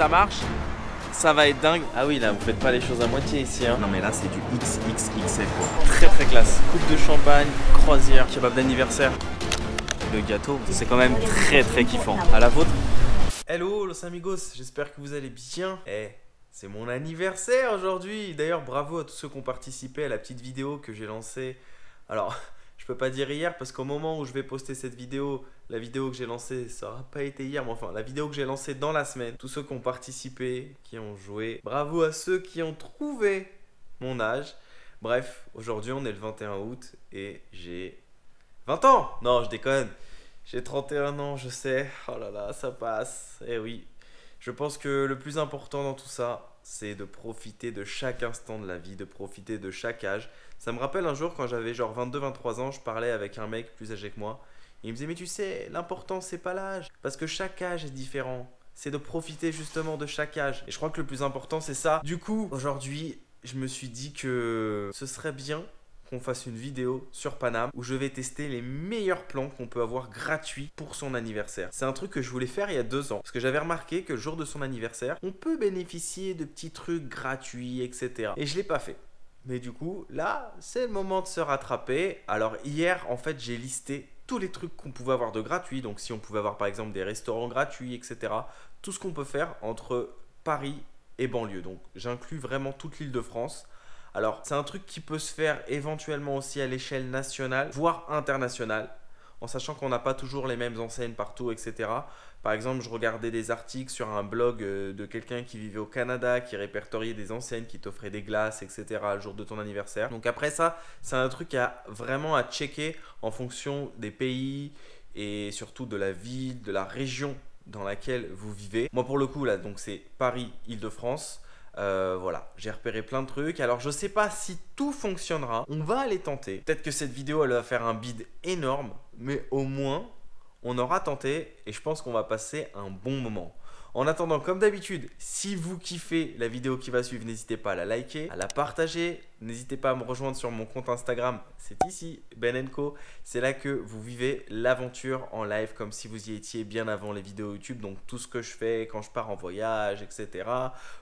ça marche, ça va être dingue. Ah oui, là, vous faites pas les choses à moitié ici, hein. Non, mais là, c'est du XXXL, quoi. Très, très classe. Coupe de champagne, croisière, kebab d'anniversaire. Le gâteau, c'est quand même très, très kiffant. À la vôtre. Hello, los amigos. J'espère que vous allez bien. C'est mon anniversaire aujourd'hui. D'ailleurs, bravo à tous ceux qui ont participé à la petite vidéo que j'ai lancée. Alors, je peux pas dire hier parce qu'au moment où je vais poster cette vidéo, la vidéo que j'ai lancée, ça aura pas été hier, mais enfin, la vidéo que j'ai lancée dans la semaine. Tous ceux qui ont participé, qui ont joué. Bravo à ceux qui ont trouvé mon âge. Bref, aujourd'hui, on est le 21 août et j'ai 20 ans. Non, je déconne. J'ai 31 ans, je sais. Oh là là, ça passe. Eh oui. Je pense que le plus important dans tout ça, c'est de profiter de chaque instant de la vie, de profiter de chaque âge. Ça me rappelle un jour quand j'avais genre 22-23 ans, je parlais avec un mec plus âgé que moi. Et il me disait, mais tu sais, l'important c'est pas l'âge. Parce que chaque âge est différent. C'est de profiter justement de chaque âge. Et je crois que le plus important c'est ça. Du coup, aujourd'hui, je me suis dit que ce serait bien qu'on fasse une vidéo sur Paname où je vais tester les meilleurs plans qu'on peut avoir gratuits pour son anniversaire. C'est un truc que je voulais faire il y a 2 ans parce que j'avais remarqué que le jour de son anniversaire, on peut bénéficier de petits trucs gratuits, etc. Et je l'ai pas fait. Mais du coup, là, c'est le moment de se rattraper. Alors hier, en fait, j'ai listé tous les trucs qu'on pouvait avoir de gratuits. Donc si on pouvait avoir par exemple des restaurants gratuits, etc. Tout ce qu'on peut faire entre Paris et banlieue. Donc j'inclus vraiment toute l'Île-de-France. Alors, c'est un truc qui peut se faire éventuellement aussi à l'échelle nationale, voire internationale, en sachant qu'on n'a pas toujours les mêmes enseignes partout, etc. Par exemple, je regardais des articles sur un blog de quelqu'un qui vivait au Canada, qui répertoriait des enseignes, qui t'offraient des glaces, etc. le jour de ton anniversaire. Donc après ça, c'est un truc vraiment à checker en fonction des pays et surtout de la ville, de la région dans laquelle vous vivez. Moi, pour le coup, là, donc c'est Paris, Île-de-France. Voilà, j'ai repéré plein de trucs. Alors je sais pas si tout fonctionnera. On va aller tenter. Peut-être que cette vidéo elle va faire un bide énorme, mais au moins on aura tenté et je pense qu'on va passer un bon moment. En attendant, comme d'habitude, si vous kiffez la vidéo qui va suivre, n'hésitez pas à la liker, à la partager. N'hésitez pas à me rejoindre sur mon compte Instagram, c'est ici, Ben & Co. C'est là que vous vivez l'aventure en live comme si vous y étiez bien avant les vidéos YouTube. Donc tout ce que je fais quand je pars en voyage, etc.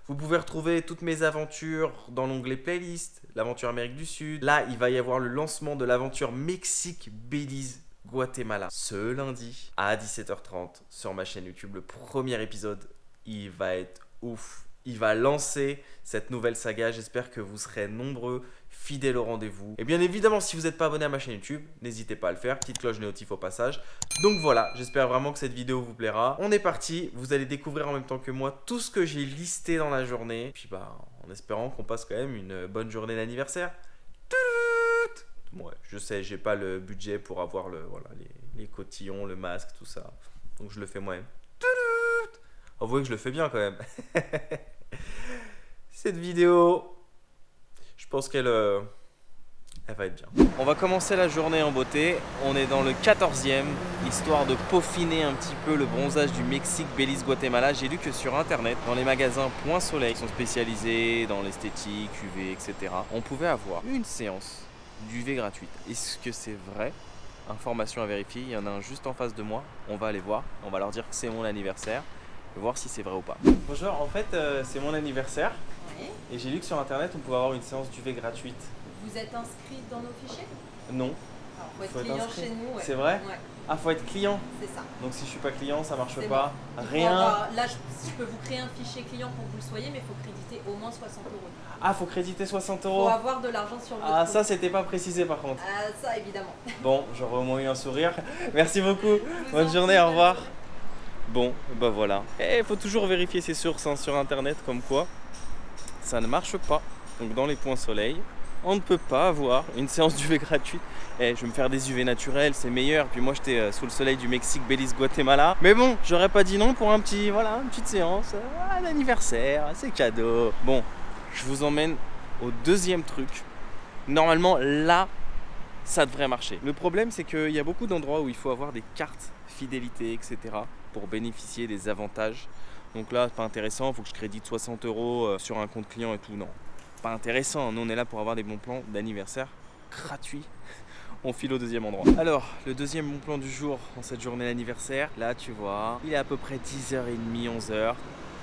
Vous pouvez retrouver toutes mes aventures dans l'onglet playlist, l'aventure Amérique du Sud. Là, il va y avoir le lancement de l'aventure Mexique, Belize, Guatemala ce lundi à 17h30 sur ma chaîne YouTube. Le premier épisode, il va être ouf. Il va lancer cette nouvelle saga. J'espère que vous serez nombreux, fidèles au rendez-vous. Et bien évidemment, si vous n'êtes pas abonné à ma chaîne YouTube, n'hésitez pas à le faire. Petite cloche notif au passage. Donc voilà, j'espère vraiment que cette vidéo vous plaira. On est parti. Vous allez découvrir en même temps que moi tout ce que j'ai listé dans la journée. Puis en espérant qu'on passe quand même une bonne journée d'anniversaire. Ouais, je sais, j'ai pas le budget pour avoir les cotillons, le masque, tout ça. Donc je le fais moi-même. Avouez que je le fais bien quand même. Cette vidéo, je pense qu'elle va être bien. On va commencer la journée en beauté. On est dans le 14e, histoire de peaufiner un petit peu le bronzage du Mexique, Belize, Guatemala. J'ai lu que sur internet, dans les magasins Point Soleil, qui sont spécialisés dans l'esthétique, UV, etc., on pouvait avoir une séance d'UV gratuite. Est-ce que c'est vrai? Information à vérifier, il y en a un juste en face de moi. On va aller voir, on va leur dire que c'est mon anniversaire et voir si c'est vrai ou pas. Bonjour, en fait c'est mon anniversaire. Oui. Et j'ai lu que sur internet on pouvait avoir une séance d'UV gratuite. Vous êtes inscrit dans nos fichiers? Non. Alors, faut être client chez nous. Ouais. C'est vrai? Ouais. Ah, faut être client. C'est ça. Donc si je suis pas client, ça marche C'est pas. bon. Rien. Là, je peux vous créer un fichier client pour que vous le soyez, mais il faut créditer au moins 60 €. Ah, faut créditer 60 Il €. faut avoir de l'argent sur votre Ah, compte. ça c'était pas précisé par contre. Ça, évidemment. Bon, j'aurais au moins eu un sourire. Merci beaucoup. Bonne journée, au revoir. Bon, bah voilà. Et il faut toujours vérifier ses sources sur internet, comme quoi ça ne marche pas. Donc dans les points soleil, on ne peut pas avoir une séance d'UV gratuite. Je vais me faire des UV naturels, c'est meilleur. Puis moi j'étais sous le soleil du Mexique, Belize, Guatemala. Mais bon, j'aurais pas dit non pour une petite séance d'anniversaire, c'est cadeau. Bon, je vous emmène au deuxième truc. Normalement là, ça devrait marcher. Le problème c'est qu'il y a beaucoup d'endroits où il faut avoir des cartes fidélité, etc. pour bénéficier des avantages. Donc là, pas intéressant, il faut que je crédite 60 € sur un compte client et tout. Non, pas intéressant. Nous, on est là pour avoir des bons plans d'anniversaire gratuits. On file au deuxième endroit. Alors, le deuxième bon plan du jour en cette journée d'anniversaire, là, tu vois, il est à peu près 10h30, 11h.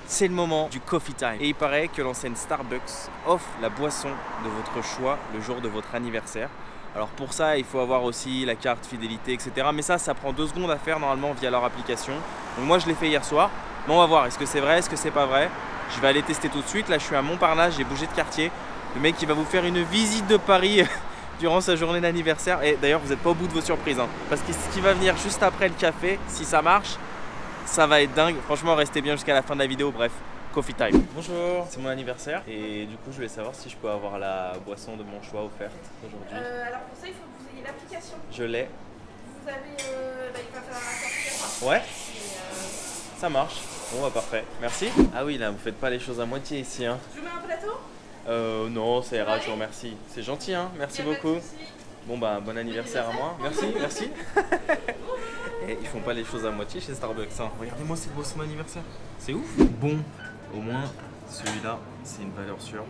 c'est le moment du coffee time. Et il paraît que l'enseigne Starbucks offre la boisson de votre choix le jour de votre anniversaire. Alors pour ça, il faut avoir aussi la carte fidélité, etc. Mais ça prend 2 secondes à faire normalement via leur application. Donc moi, je l'ai fait hier soir. Mais on va voir, est-ce que c'est vrai, est-ce que c'est pas vrai? Je vais aller tester tout de suite. Là, je suis à Montparnasse, j'ai bougé de quartier. Le mec qui va vous faire une visite de Paris durant sa journée d'anniversaire. Et d'ailleurs, vous n'êtes pas au bout de vos surprises, hein, parce que ce qui va venir juste après le café, si ça marche, ça va être dingue. Franchement, restez bien jusqu'à la fin de la vidéo. Bref, coffee time. Bonjour, c'est mon anniversaire et du coup, je voulais savoir si je peux avoir la boisson de mon choix offerte aujourd'hui. Alors pour ça, il faut que vous ayez l'application. Je l'ai. Vous avez, il va falloir la certification. Ouais. Ça marche. Bon, bah parfait. Merci. Ah oui, là, vous faites pas les choses à moitié ici, hein. Je vous mets un plateau? Non, ça ira, je vous remercie. C'est gentil, hein. Merci beaucoup. Bon bah bon anniversaire à moi. Merci, merci. Et ils font pas les choses à moitié chez Starbucks, hein. Regardez-moi cette boisson d'anniversaire. C'est ouf. Bon, au moins celui-là, c'est une valeur sûre.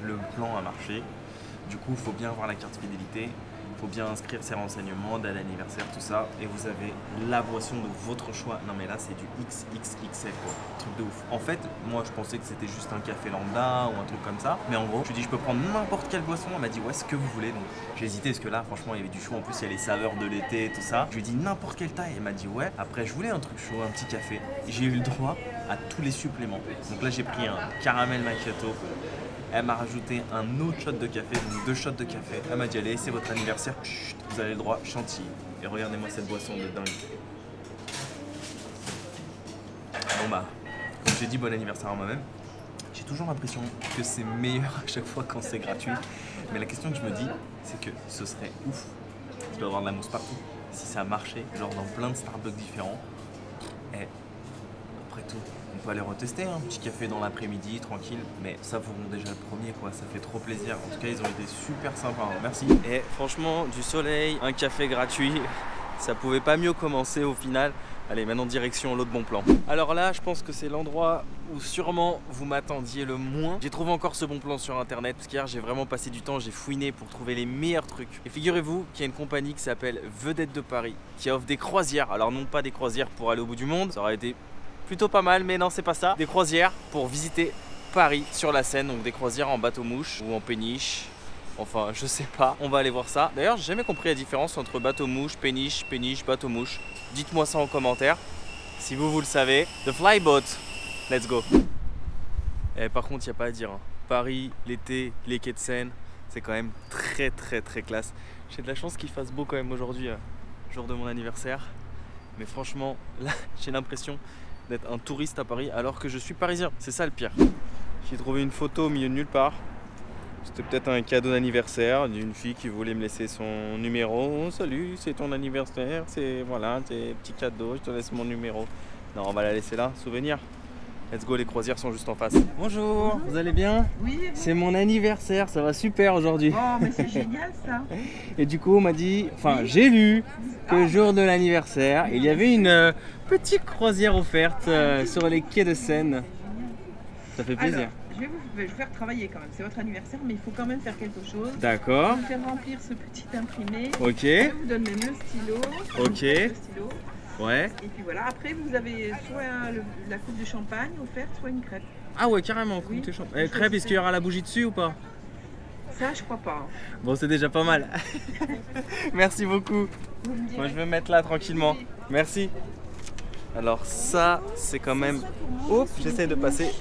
Le plan a marché. Du coup, il faut bien avoir la carte fidélité. Il faut bien inscrire ses renseignements, date d'anniversaire, tout ça. Et vous avez la boisson de votre choix. Non mais là, c'est du XXXL quoi. Truc de ouf. En fait, moi, je pensais que c'était juste un café lambda ou un truc comme ça. Mais en gros, je lui ai dit, je peux prendre n'importe quelle boisson. Elle m'a dit, ouais, ce que vous voulez. Donc, j'ai hésité parce que là, franchement, il y avait du choix. En plus, il y a les saveurs de l'été, tout ça. Je lui ai dit n'importe quelle taille. Elle m'a dit, ouais. Après, je voulais un truc chaud, un petit café. Et j'ai eu le droit à tous les suppléments. Donc là, j'ai pris un caramel macchiato. Elle m'a rajouté un autre shot de café, donc 2 shots de café. Elle m'a dit, allez, c'est votre anniversaire, chut, vous avez le droit, chantilly. Et regardez-moi cette boisson de dingue. Bon bah, comme j'ai dit bon anniversaire à moi-même, j'ai toujours l'impression que c'est meilleur à chaque fois quand c'est gratuit. Mais la question que je me dis, c'est que ce serait ouf. Tu dois avoir de la mousse partout. Si ça marchait, genre dans plein de Starbucks différents. Et après tout, on peut aller retester un petit café dans l'après-midi, tranquille. Mais ça vous rend déjà le premier quoi, ça fait trop plaisir. En tout cas, ils ont été super sympas, hein. Merci. Et franchement, du soleil, un café gratuit, ça pouvait pas mieux commencer au final. Allez, maintenant direction l'autre bon plan. Alors là, je pense que c'est l'endroit où sûrement vous m'attendiez le moins. J'ai trouvé encore ce bon plan sur internet parce qu'hier j'ai vraiment passé du temps, j'ai fouiné pour trouver les meilleurs trucs. Et figurez-vous qu'il y a une compagnie qui s'appelle Vedette de Paris qui offre des croisières. Alors non pas des croisières pour aller au bout du monde, ça aurait été plutôt pas mal, mais non c'est pas ça. Des croisières pour visiter Paris sur la Seine, donc des croisières en bateau-mouche ou en péniche. Enfin, je sais pas, on va aller voir ça. D'ailleurs, j'ai jamais compris la différence entre bateau-mouche, péniche, bateau-mouche. Dites-moi ça en commentaire, si vous le savez. The Flyboat, let's go. Et par contre, il n'y a pas à dire, hein. Paris, l'été, les quais de Seine, c'est quand même très classe. J'ai de la chance qu'il fasse beau quand même aujourd'hui, jour de mon anniversaire. Mais franchement, là, j'ai l'impression d'être un touriste à Paris alors que je suis parisien. C'est ça le pire. J'ai trouvé une photo au milieu de nulle part. C'était peut-être un cadeau d'anniversaire d'une fille qui voulait me laisser son numéro. Oh, salut, c'est ton anniversaire, c'est voilà, c'est petit cadeau, je te laisse mon numéro. Non, on va la laisser là, souvenir. Let's go, les croisières sont juste en face. Bonjour, vous allez bien? Oui. C'est mon anniversaire, ça va super aujourd'hui. Oh, mais c'est génial ça. Et du coup, on m'a dit, enfin, j'ai lu que le jour de l'anniversaire, il y avait une petite croisière offerte sur les quais de Seine. Ça fait plaisir. Alors, je vais vous faire travailler quand même. C'est votre anniversaire, mais il faut quand même faire quelque chose. D'accord. Je vais vous faire remplir ce petit imprimé. Ok. Je vous donne même le stylo. Ok. Le stylo. Ouais. Et puis voilà, après vous avez soit la coupe de champagne offerte, soit une crêpe. Ah ouais, carrément, coupe Oui. de champagne. Crêpe, est-ce qu'il y aura la bougie dessus ou pas? Ça, je crois pas. Bon, c'est déjà pas mal. Merci beaucoup. Vous me direz. Moi, je vais me mettre là tranquillement. Merci. Alors ça, c'est quand même... Oh, j'essaie de passer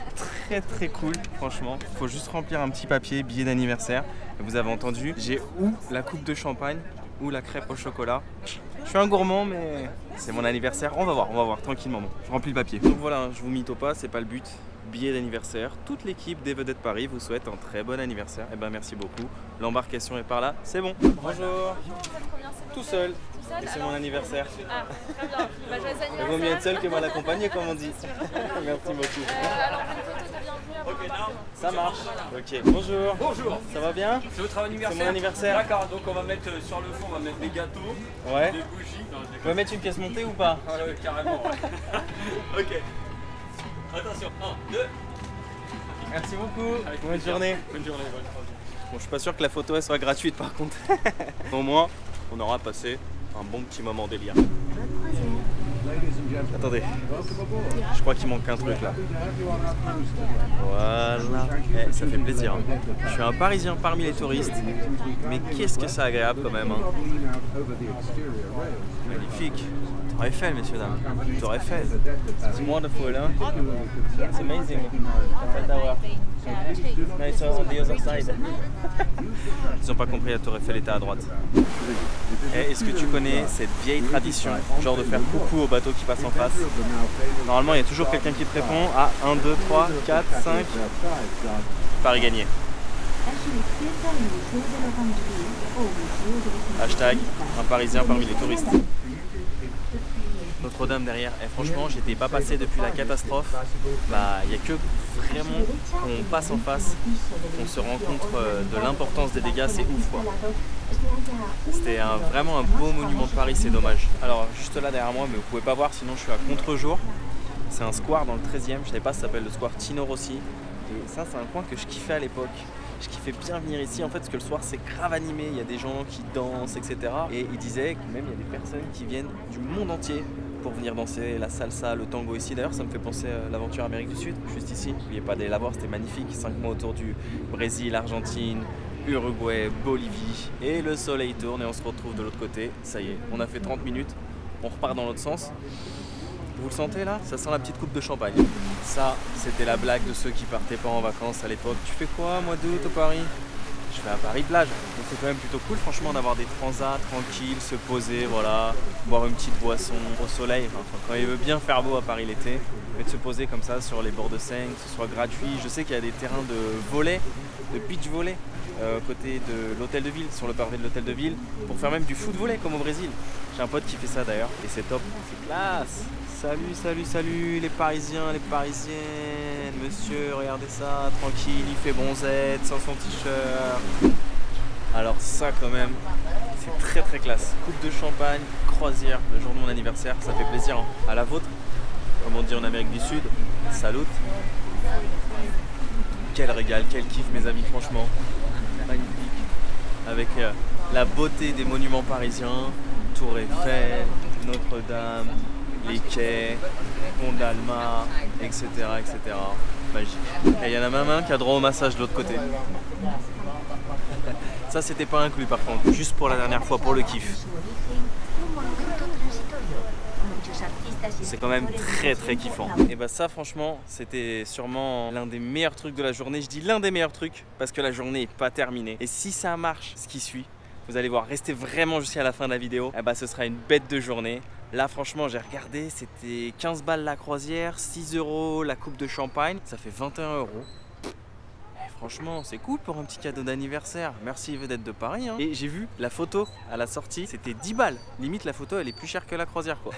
très cool, franchement. Il faut juste remplir un petit papier, billet d'anniversaire. Et vous avez entendu, j'ai ou la coupe de champagne ou la crêpe au chocolat. Je suis un gourmand, mais c'est mon anniversaire. On va voir tranquillement. Bon, je remplis le papier. Donc voilà, je vous mytho pas, c'est pas le but. Billet d'anniversaire. Toute l'équipe des Vedettes Paris vous souhaite un très bon anniversaire. Et ben merci beaucoup. L'embarcation est par là, c'est bon. Bonjour. Tout seul. Et c'est mon anniversaire. Ah, très bien. Bah, joyeux Il anniversaire. vaut mieux être seul que mal accompagné, comme on dit. Merci beaucoup. Alors, une photo de bienvenue avant l'embarquement. Ça marche. Ok. Bonjour. Bonjour, Ça va bien? c'est votre anniversaire? C'est mon anniversaire. D'accord, donc on va mettre sur le fond, on va mettre des gâteaux, Ouais. des bougies. Non, je Vous déconne. pouvez mettre une pièce montée ou pas? Ah ouais, carrément. Ouais. Ok. Attention, 1, 2. Merci beaucoup. Bonne journée. Bonne journée, bonne journée. Bon, je suis pas sûr que la photo elle soit gratuite par contre. Au moins, on aura passé un bon petit moment délire. Attendez, je crois qu'il manque un truc là. Voilà, ça fait plaisir. Je suis un Parisien parmi les touristes, mais qu'est-ce que c'est agréable quand même. Magnifique. Tour Eiffel, messieurs dames. Tour Eiffel. It's wonderful, hein? It's amazing. Eiffel Tower. No, it's on the other side. Ils n'ont pas compris, la Tour Eiffel était à droite. Est-ce que tu connais cette vieille tradition, genre de faire coucou au bateau qui passe en face? Normalement, il y a toujours quelqu'un qui te répond. Ah, 1, 2, 3, 4, 5. Paris gagné. Hashtag un Parisien parmi les touristes. Notre-Dame derrière. Et franchement, j'étais pas passé depuis la catastrophe. Bah, il n'y a que vraiment qu'on passe en face, qu'on se rend compte de l'importance des dégâts. C'est ouf, quoi. C'était vraiment un beau monument de Paris, c'est dommage. Alors, juste là derrière moi, mais vous pouvez pas voir, sinon je suis à contre-jour. C'est un square dans le 13e, je savais pas, ça s'appelle le square Tino Rossi. Et ça, c'est un coin que je kiffais à l'époque. Je kiffais bien venir ici, en fait, parce que le soir, c'est grave animé. Il y a des gens qui dansent, etc. Et il disait que même il y a des personnes qui viennent du monde entier pour venir danser la salsa, le tango ici. D'ailleurs, ça me fait penser à l'aventure Amérique du Sud, juste ici. N'oubliez pas d'aller la voir, c'était magnifique. 5 mois autour du Brésil, Argentine, Uruguay, Bolivie. Et le soleil tourne et on se retrouve de l'autre côté. Ça y est, on a fait 30 minutes. On repart dans l'autre sens. Vous le sentez là? Ça sent la petite coupe de champagne. Ça, c'était la blague de ceux qui partaient pas en vacances à l'époque. Tu fais quoi, mois d'août au Paris? Je fais à Paris plage. Donc c'est quand même plutôt cool, franchement, d'avoir des transats tranquilles, se poser, voilà, boire une petite boisson au soleil. Enfin, quand il veut bien faire beau à Paris l'été, mais de se poser comme ça sur les bords de Seine, que ce soit gratuit. Je sais qu'il y a des terrains de volley, de beach volley, côté de l'hôtel de ville, sur le parvis de l'hôtel de ville, pour faire même du foot volley comme au Brésil. J'ai un pote qui fait ça d'ailleurs, et c'est top, c'est classe. Salut, salut, salut les Parisiens, les Parisiennes. Monsieur, regardez ça, tranquille, il fait bronzette, sans son t-shirt. Alors ça quand même, c'est très très classe. Coupe de champagne, croisière, le jour de mon anniversaire, ça fait plaisir. Hein. À la vôtre, comme on dit en Amérique du Sud, salut. Quel régal, quel kiff mes amis, franchement. Magnifique. Avec la beauté des monuments parisiens, Tour Eiffel, Notre-Dame, les quais, Pont d'Alma, etc., etc. Magique. Et il y en a même un qui a droit au massage de l'autre côté. Ça, c'était pas inclus par contre, juste pour la dernière fois, pour le kiff. C'est quand même très très kiffant. Et bah ça franchement c'était sûrement l'un des meilleurs trucs de la journée. Je dis l'un des meilleurs trucs parce que la journée n'est pas terminée. Et si ça marche, ce qui suit, vous allez voir, restez vraiment jusqu'à la fin de la vidéo. Et bah ce sera une bête de journée. Là franchement j'ai regardé, c'était 15 balles la croisière, 6 € la coupe de champagne, ça fait 21 €. Franchement, c'est cool pour un petit cadeau d'anniversaire. Merci Vedette de Paris. Hein. Et j'ai vu la photo à la sortie, c'était 10 balles. Limite, la photo, elle est plus chère que la croisière, quoi.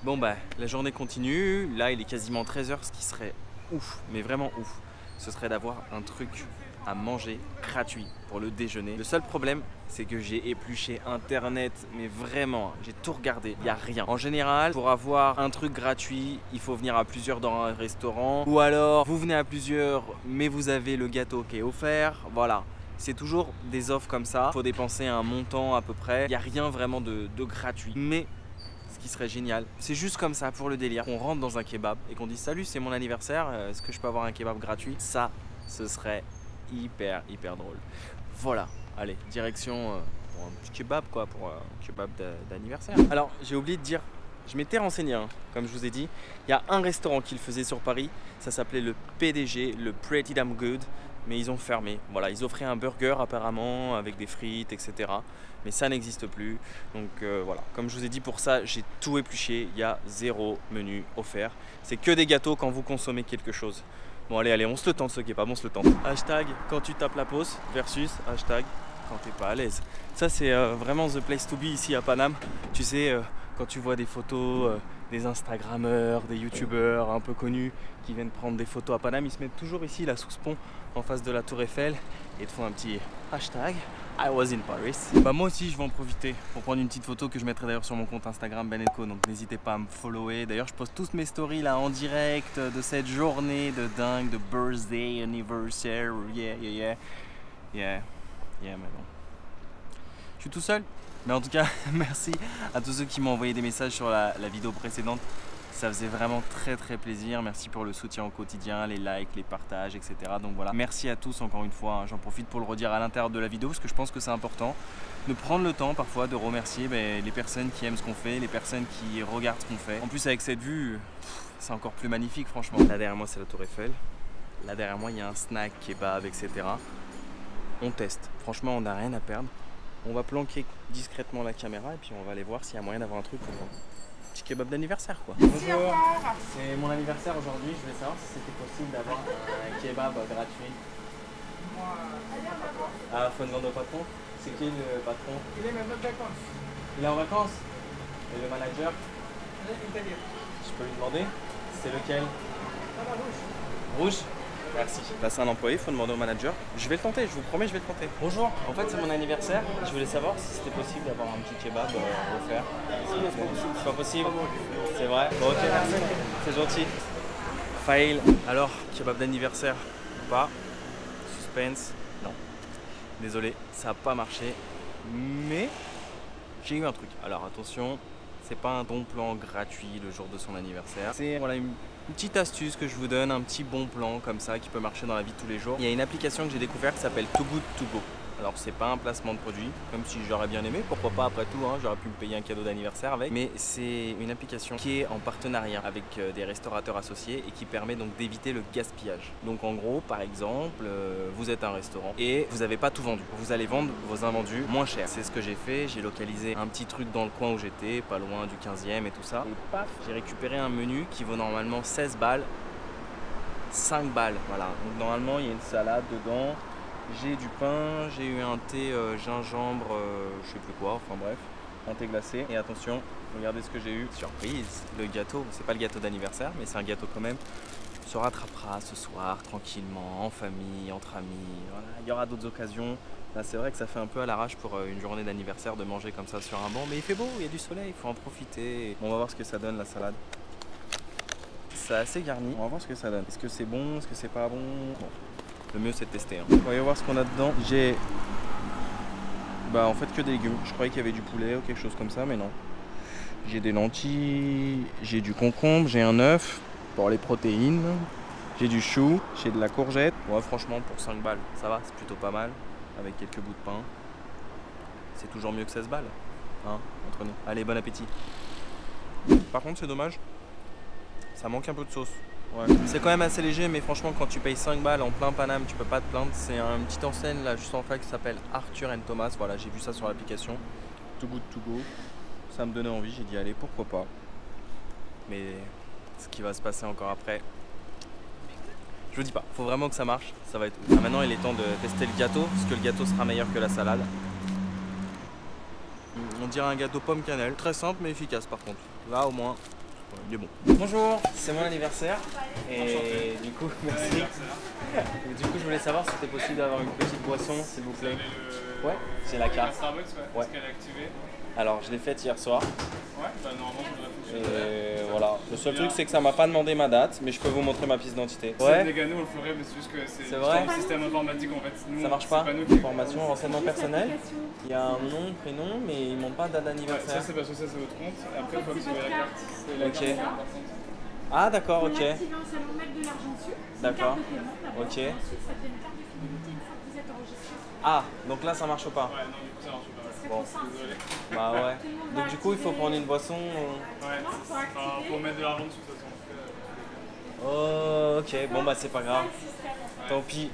Bon, bah, la journée continue. Là, il est quasiment 13 h, ce qui serait ouf, mais vraiment ouf. Ce serait d'avoir un truc à manger gratuit pour le déjeuner. Le seul problème, c'est que j'ai épluché internet, mais vraiment, j'ai tout regardé, il n'y a rien. En général, pour avoir un truc gratuit, il faut venir à plusieurs dans un restaurant, ou alors vous venez à plusieurs, mais vous avez le gâteau qui est offert, voilà. C'est toujours des offres comme ça, il faut dépenser un montant à peu près, il n'y a rien vraiment de gratuit. Mais ce qui serait génial, c'est juste comme ça pour le délire, qu'on rentre dans un kebab et qu'on dise salut, c'est mon anniversaire, est-ce que je peux avoir un kebab gratuit? Ça, ce serait hyper drôle. Voilà, allez, direction pour un petit kebab quoi, pour un kebab d'anniversaire. Alors j'ai oublié de dire, je m'étais renseigné, hein, comme je vous ai dit, il y a un restaurant qui le faisait sur Paris, ça s'appelait le PDG, le Pretty Damn Good, mais ils ont fermé. Voilà, ils offraient un burger apparemment avec des frites, etc. Mais ça n'existe plus. Donc voilà, comme je vous ai dit, pour ça, j'ai tout épluché. Il y a 0 menu offert. C'est que des gâteaux quand vous consommez quelque chose. Bon allez, on se le tente, ce qui est pas bon, on se le tente. Hashtag quand tu tapes la pause versus hashtag quand t'es pas à l'aise. Ça c'est vraiment the place to be ici à Paname. Tu sais, quand tu vois des photos des Instagrammeurs, des Youtubeurs un peu connus qui viennent prendre des photos à Paname, ils se mettent toujours ici là sous ce pont en face de la Tour Eiffel et te font un petit hashtag I was in Paris. Bah moi aussi je vais en profiter pour prendre une petite photo que je mettrai d'ailleurs sur mon compte Instagram Ben & Co, donc n'hésitez pas à me follower. D'ailleurs je poste toutes mes stories là en direct de cette journée de dingue, de birthday, anniversaire, yeah mais bon. Je suis tout seul, Mais en tout cas, merci à tous ceux qui m'ont envoyé des messages sur la vidéo précédente. Ça faisait vraiment très plaisir. Merci pour le soutien au quotidien, les likes, les partages, etc. Donc voilà, merci à tous encore une fois. J'en profite pour le redire à l'intérieur de la vidéo parce que je pense que c'est important de prendre le temps parfois de remercier les personnes qui aiment ce qu'on fait, les personnes qui regardent ce qu'on fait. En plus avec cette vue, c'est encore plus magnifique franchement. Là derrière moi c'est la Tour Eiffel. Là derrière moi il y a un snack, kebab, etc. On teste. Franchement on n'a rien à perdre. On va planquer discrètement la caméra et puis on va aller voir s'il y a moyen d'avoir un truc pour petit kebab d'anniversaire quoi. Bonjour, c'est mon anniversaire aujourd'hui, je voulais savoir si c'était possible d'avoir un kebab gratuit. Ah, faut demander au patron. C'est qui le patron? Il est même en vacances. Il est en vacances? Et le manager? Il est italien. Je peux lui demander? C'est lequel? Rouge. Rouge? Merci. Là c'est un employé, il faut demander au manager. Je vais le tenter, je vous promets, je vais le tenter. Bonjour, en fait c'est mon anniversaire. Je voulais savoir si c'était possible d'avoir un petit kebab offert. C'est pas possible? C'est vrai? Bon ok, merci. C'est gentil. Fail. Alors, kebab d'anniversaire ou pas? Suspense? Non. Désolé, ça n'a pas marché. Mais j'ai eu un truc. Alors attention, c'est pas un bon plan gratuit le jour de son anniversaire. C'est voilà, une petite astuce que je vous donne, un petit bon plan comme ça qui peut marcher dans la vie de tous les jours. Il y a une application que j'ai découverte qui s'appelle Too Good To Go. Alors c'est pas un placement de produit, même si j'aurais bien aimé, pourquoi pas après tout, j'aurais pu me payer un cadeau d'anniversaire avec. Mais c'est une application qui est en partenariat avec des restaurateurs associés et qui permet donc d'éviter le gaspillage. Donc en gros, par exemple, vous êtes un restaurant et vous n'avez pas tout vendu. Vous allez vendre vos invendus moins cher. C'est ce que j'ai fait, j'ai localisé un petit truc dans le coin où j'étais, pas loin du 15e et tout ça. Et paf, j'ai récupéré un menu qui vaut normalement 16 balles, 5 balles, voilà. Donc normalement il y a une salade dedans. J'ai du pain, j'ai eu un thé gingembre, je sais plus quoi, enfin bref, un thé glacé. Et attention, regardez ce que j'ai eu. Surprise, le gâteau, c'est pas le gâteau d'anniversaire, mais c'est un gâteau quand même. On se rattrapera ce soir, tranquillement, en famille, entre amis. Voilà. Il y aura d'autres occasions. Là, c'est vrai que ça fait un peu à l'arrache pour une journée d'anniversaire de manger comme ça sur un banc. Mais il fait beau, il y a du soleil, il faut en profiter. Bon, on va voir ce que ça donne la salade. C'est assez garni, on va voir ce que ça donne. Est-ce que c'est bon, est-ce que c'est pas bon? Bon. Le mieux c'est de tester. Voyons voir ce qu'on a dedans. J'ai en fait que des légumes. Je croyais qu'il y avait du poulet ou quelque chose comme ça, mais non. J'ai des lentilles, j'ai du concombre, j'ai un œuf pour les protéines, j'ai du chou, j'ai de la courgette. Ouais, franchement pour 5 balles, ça va, c'est plutôt pas mal. Avec quelques bouts de pain. C'est toujours mieux que 16 balles. Entre nous. Allez, bon appétit. Par contre c'est dommage, ça manque un peu de sauce. Ouais. C'est quand même assez léger, mais franchement quand tu payes 5 balles en plein Paname, tu peux pas te plaindre. C'est une petite enseigne là juste en face qui s'appelle Arthur & Thomas. Voilà, j'ai vu ça sur l'application. Too Good To Go. Ça me donnait envie, j'ai dit allez, pourquoi pas. Mais ce qui va se passer encore après, je vous dis pas. Faut vraiment que ça marche, ça va être ouf. Maintenant il est temps de tester le gâteau, parce que le gâteau sera meilleur que la salade. On dirait un gâteau pomme cannelle, très simple mais efficace par contre. Là au moins il est bon. Bonjour, c'est mon anniversaire et du coup merci. Et du coup je voulais savoir si c'était possible d'avoir une petite boisson s'il vous plaît. Ouais, c'est la carte. Starbucks, ouais. Est-ce qu'elle est activée? Alors je l'ai faite hier soir. Ouais, normalement ça devrait fonctionner. Et voilà. Le seul truc c'est que ça m'a pas demandé ma date, mais je peux vous montrer ma pièce d'identité. Ouais. Les gars, nous on le ferait, mais c'est juste que c'est vrai un système informatique en fait. Nous, ça marche pas, nous information, renseignement personnel. Il y a un nom, prénom, mais il ne montre pas date d'anniversaire. Ça c'est parce que ça c'est votre compte. Et après il faut activer la carte. C'est la ok. carte. Ah d'accord, ok. D'accord. D'accord. Ok. Ensuite, ça fait une carte de fidélité une fois que vous êtes enregistré. Ah, donc là ça marche pas. Ouais, non, du coup ça marche pas. Bon. Désolé. Bah ouais. Donc du coup il faut prendre une boisson. Ouais, faut mettre de l'argent dessus de toute façon. Oh, ok, bon bah c'est pas grave. Tant pis.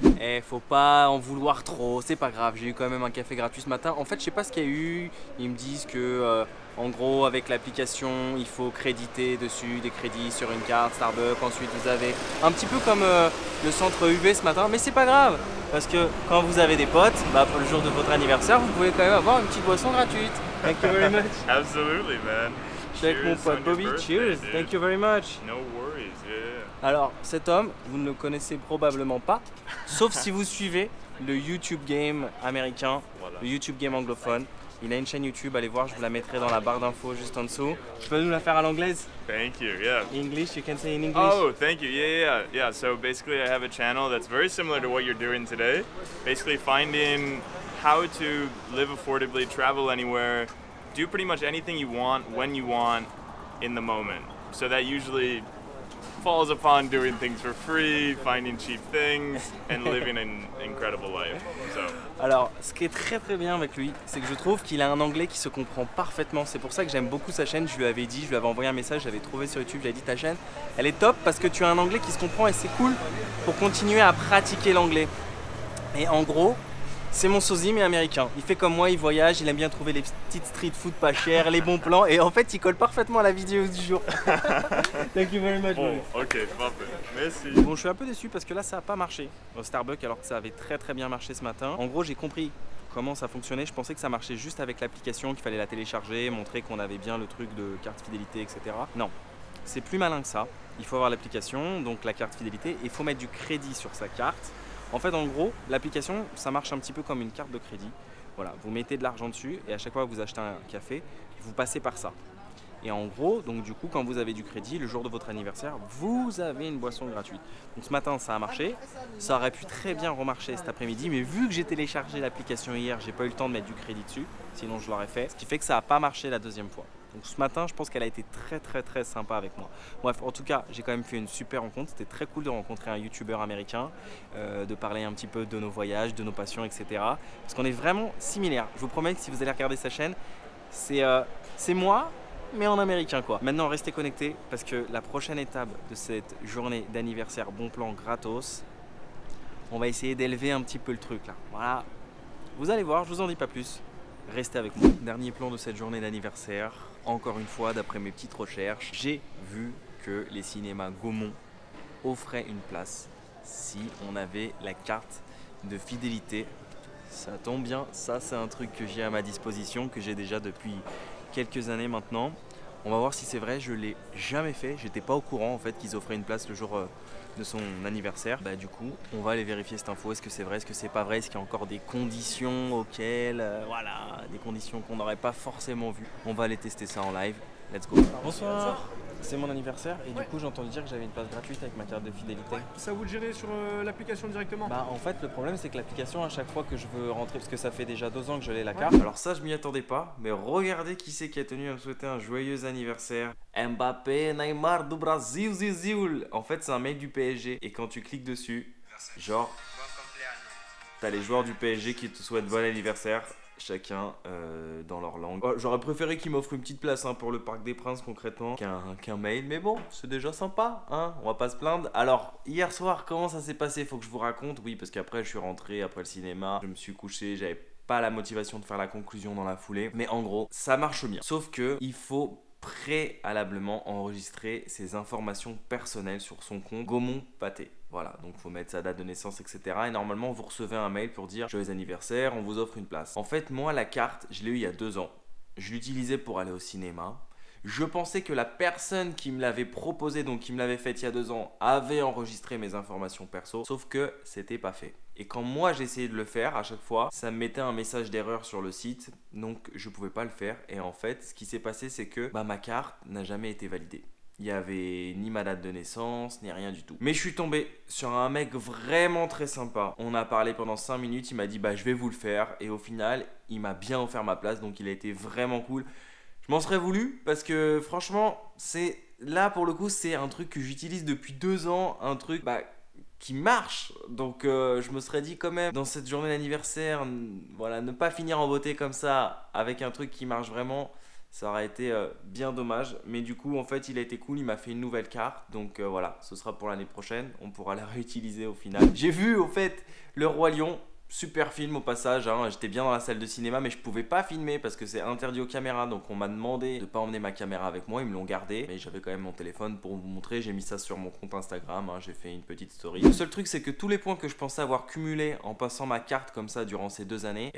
Faut pas en vouloir trop, c'est pas grave. J'ai eu quand même un café gratuit ce matin. En fait, je sais pas ce qu'il y a eu. Ils me disent que, en gros, avec l'application, il faut créditer dessus des crédits sur une carte Starbucks. Ensuite, vous avez un petit peu comme le centre UV ce matin. Mais c'est pas grave, parce que quand vous avez des potes, pour le jour de votre anniversaire, vous pouvez quand même avoir une petite boisson gratuite. Thank you very much. Absolutely, man. Je suis avec mon pote Bobby. Cheers. Thank you very much. No worries, yeah. Alors, cet homme, vous ne le connaissez probablement pas, sauf si vous suivez le YouTube Game américain, le YouTube Game anglophone. Il a une chaîne YouTube, allez voir, je vous la mettrai dans la barre d'infos juste en dessous. Tu peux nous la faire à l'anglaise? Thank you. Yeah. English, you can say in English. Oh, thank you. Yeah. So basically, I have a channel that's very similar to what you're doing today. Basically, finding how to live affordably, travel anywhere, do pretty much anything you want, when you want, in the moment. So that usually falls upon doing things for free, finding cheap things, and living an incredible life. So. Alors, ce qui est très très bien avec lui, c'est que je trouve qu'il a un anglais qui se comprend parfaitement. C'est pour ça que j'aime beaucoup sa chaîne. Je lui avais dit, je lui avais envoyé un message, j'avais trouvé sur YouTube, j'avais dit ta chaîne, elle est top parce que tu as un anglais qui se comprend et c'est cool pour continuer à pratiquer l'anglais. Et en gros, c'est mon sosie mais américain. Il fait comme moi, il voyage, il aime bien trouver les petites street food pas chères, les bons plans et en fait il colle parfaitement à la vidéo du jour. Thank you very much. Oh, ok, parfait. Merci. Bon, je suis un peu déçu parce que là ça n'a pas marché au Starbucks alors que ça avait très très bien marché ce matin. En gros, j'ai compris comment ça fonctionnait. Je pensais que ça marchait juste avec l'application, qu'il fallait la télécharger, montrer qu'on avait bien le truc de carte fidélité, etc. Non, c'est plus malin que ça. Il faut avoir l'application, donc la carte fidélité, et il faut mettre du crédit sur sa carte. En fait, en gros, l'application, ça marche un petit peu comme une carte de crédit. Voilà, vous mettez de l'argent dessus et à chaque fois que vous achetez un café, vous passez par ça. Et en gros, donc du coup, quand vous avez du crédit, le jour de votre anniversaire, vous avez une boisson gratuite. Donc ce matin, ça a marché. Ça aurait pu très bien remarcher cet après-midi, mais vu que j'ai téléchargé l'application hier, j'ai pas eu le temps de mettre du crédit dessus. Sinon, je l'aurais fait. Ce qui fait que ça n'a pas marché la deuxième fois. Donc ce matin, je pense qu'elle a été très sympa avec moi. Bref, en tout cas, j'ai quand même fait une super rencontre. C'était très cool de rencontrer un youtubeur américain, de parler un petit peu de nos voyages, de nos passions, etc. Parce qu'on est vraiment similaires. Je vous promets que si vous allez regarder sa chaîne, c'est moi, mais en américain quoi. Maintenant, restez connectés parce que la prochaine étape de cette journée d'anniversaire bon plan gratos, on va essayer d'élever un petit peu le truc là. Voilà, vous allez voir, je vous en dis pas plus. Restez avec moi. Dernier plan de cette journée d'anniversaire. Encore une fois, d'après mes petites recherches, j'ai vu que les cinémas Gaumont offraient une place si on avait la carte de fidélité. Ça tombe bien, ça c'est un truc que j'ai à ma disposition, que j'ai déjà depuis quelques années maintenant. On va voir si c'est vrai, je l'ai jamais fait, j'étais pas au courant en fait qu'ils offraient une place le jour de son anniversaire. Bah du coup, on va aller vérifier cette info, est-ce que c'est vrai, est-ce que c'est pas vrai, est-ce qu'il y a encore des conditions auxquelles, voilà, des conditions qu'on n'aurait pas forcément vues. On va aller tester ça en live, let's go. Bonsoir, c'est mon anniversaire et du coup j'ai entendu dire que j'avais une place gratuite avec ma carte de fidélité. Ça vous le gérez sur l'application directement? Bah en fait le problème c'est que l'application à chaque fois que je veux rentrer, parce que ça fait déjà 2 ans que je l'ai la carte. Alors ça je m'y attendais pas, mais regardez qui c'est qui a tenu à me souhaiter un joyeux anniversaire. Mbappé, Neymar du Brasil, Zizioul. En fait c'est un mec du PSG et quand tu cliques dessus, genre t'as les joueurs du PSG qui te souhaitent bon anniversaire. Chacun dans leur langue. Oh, j'aurais préféré qu'il m'offre une petite place pour le Parc des Princes concrètement qu'un mail, mais bon, c'est déjà sympa, hein, on va pas se plaindre. Alors, hier soir, comment ça s'est passé? Faut que je vous raconte, oui, parce qu'après je suis rentré après le cinéma, je me suis couché, j'avais pas la motivation de faire la conclusion dans la foulée, mais en gros, ça marche bien. Sauf que il faut préalablement enregistrer ses informations personnelles sur son compte Gaumont Pâté. Voilà, donc il faut mettre sa date de naissance, etc. Et normalement, vous recevez un mail pour dire « Joyeux anniversaire, on vous offre une place ». En fait, moi, la carte, je l'ai eue il y a 2 ans. Je l'utilisais pour aller au cinéma. Je pensais que la personne qui me l'avait proposé, donc qui me l'avait faite il y a 2 ans, avait enregistré mes informations perso. Sauf que c'était pas fait. Et quand moi j'essayais de le faire, à chaque fois, ça me mettait un message d'erreur sur le site. Donc je pouvais pas le faire. Et en fait, ce qui s'est passé, c'est que ma carte n'a jamais été validée. Il n'y avait ni ma date de naissance, ni rien du tout. Mais je suis tombé sur un mec vraiment très sympa. On a parlé pendant 5 minutes, il m'a dit bah je vais vous le faire. Et au final, il m'a bien offert ma place, donc il a été vraiment cool. Je m'en serais voulu parce que franchement, c'est là pour le coup, c'est un truc que j'utilise depuis 2 ans, un truc qui marche. Donc je me serais dit quand même, dans cette journée d'anniversaire, voilà, ne pas finir en beauté comme ça avec un truc qui marche vraiment. Ça aurait été bien dommage, mais du coup en fait il a été cool, il m'a fait une nouvelle carte, donc voilà, ce sera pour l'année prochaine, on pourra la réutiliser au final. J'ai vu au fait Le Roi Lion, super film au passage, hein. J'étais bien dans la salle de cinéma mais je pouvais pas filmer parce que c'est interdit aux caméras, donc on m'a demandé de pas emmener ma caméra avec moi, ils me l'ont gardé, mais j'avais quand même mon téléphone pour vous montrer, j'ai mis ça sur mon compte Instagram, hein. J'ai fait une petite story. Le seul truc c'est que tous les points que je pensais avoir cumulés en passant ma carte comme ça durant ces 2 années,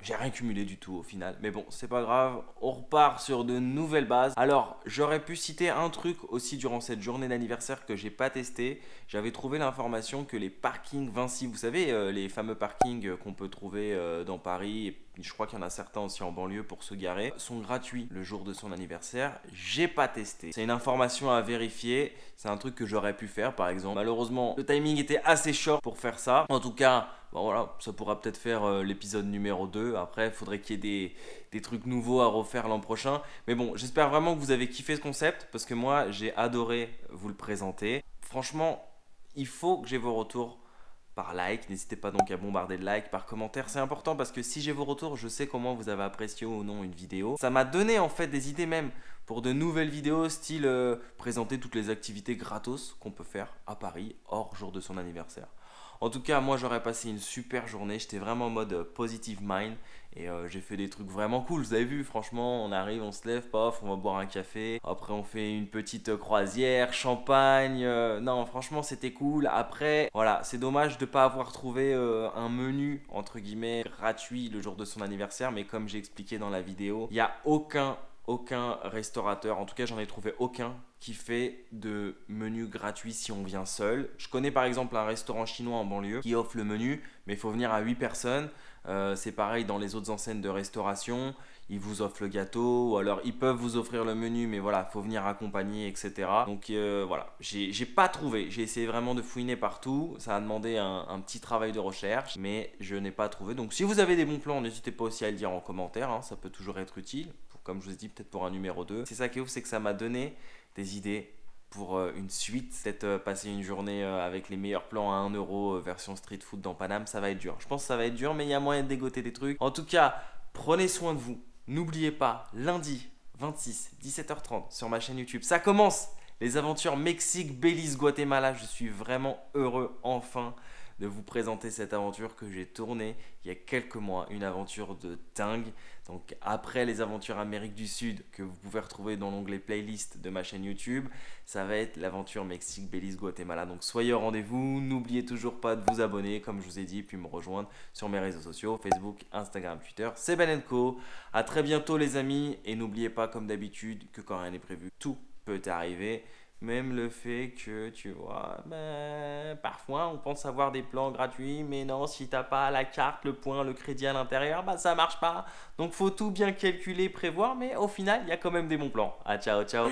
J'ai rien cumulé du tout au final, mais bon, c'est pas grave, on repart sur de nouvelles bases. Alors, j'aurais pu citer un truc aussi durant cette journée d'anniversaire que j'ai pas testé. J'avais trouvé l'information que les parkings Vinci, vous savez, les fameux parkings qu'on peut trouver dans Paris, et je crois qu'il y en a certains aussi en banlieue pour se garer, sont gratuits le jour de son anniversaire. J'ai pas testé. C'est une information à vérifier, c'est un truc que j'aurais pu faire par exemple. Malheureusement, le timing était assez short pour faire ça. En tout cas, bon voilà, ça pourra peut-être faire l'épisode numéro 2. Après, il faudrait qu'il y ait des trucs nouveaux à refaire l'an prochain. Mais bon, j'espère vraiment que vous avez kiffé ce concept parce que moi, j'ai adoré vous le présenter. Franchement, il faut que j'ai vos retours par like. N'hésitez pas donc à bombarder de likes, par commentaire. C'est important parce que si j'ai vos retours, je sais comment vous avez apprécié ou non une vidéo. Ça m'a donné en fait des idées même pour de nouvelles vidéos style présenter toutes les activités gratos qu'on peut faire à Paris hors jour de son anniversaire. En tout cas, moi j'aurais passé une super journée, j'étais vraiment en mode positive mind et j'ai fait des trucs vraiment cool, vous avez vu, franchement, on arrive, on se lève, paf, on va boire un café, après on fait une petite croisière, champagne, non franchement c'était cool. Après, voilà, c'est dommage de ne pas avoir trouvé un menu, entre guillemets, gratuit le jour de son anniversaire, mais comme j'ai expliqué dans la vidéo, il n'y a aucun restaurateur, en tout cas j'en ai trouvé aucun qui fait de menu gratuit si on vient seul. Je connais par exemple un restaurant chinois en banlieue qui offre le menu, mais il faut venir à 8 personnes. C'est pareil dans les autres enseignes de restauration, ils vous offrent le gâteau, ou alors ils peuvent vous offrir le menu, mais voilà, il faut venir accompagner, etc. Donc voilà, j'ai pas trouvé, j'ai essayé vraiment de fouiner partout, ça a demandé un petit travail de recherche, mais je n'ai pas trouvé. Donc si vous avez des bons plans, n'hésitez pas aussi à le dire en commentaire, hein, ça peut toujours être utile. Comme je vous ai dit, peut-être pour un numéro 2. C'est ça qui est ouf, c'est que ça m'a donné des idées pour une suite. Peut-être passer une journée avec les meilleurs plans à 1 € version street food dans Paname, ça va être dur. Je pense que ça va être dur, mais il y a moyen de dégoter des trucs. En tout cas, prenez soin de vous. N'oubliez pas, lundi 26, 17h30 sur ma chaîne YouTube, ça commence les aventures Mexique, Belize, Guatemala. Je suis vraiment heureux enfin de vous présenter cette aventure que j'ai tournée il y a quelques mois, une aventure de dingue. Donc après les aventures Amérique du Sud que vous pouvez retrouver dans l'onglet playlist de ma chaîne YouTube, ça va être l'aventure Mexique, Belize, Guatemala. Donc soyez au rendez-vous, n'oubliez toujours pas de vous abonner comme je vous ai dit, puis me rejoindre sur mes réseaux sociaux, Facebook, Instagram, Twitter, c'est Ben & Co. À très bientôt les amis, et n'oubliez pas comme d'habitude que quand rien n'est prévu, tout peut arriver. Même le fait que, tu vois, parfois on pense avoir des plans gratuits, mais non, si t'as pas la carte, le point, le crédit à l'intérieur, ça marche pas. Donc faut tout bien calculer, prévoir, mais au final, il y a quand même des bons plans. Ah, ciao, ciao.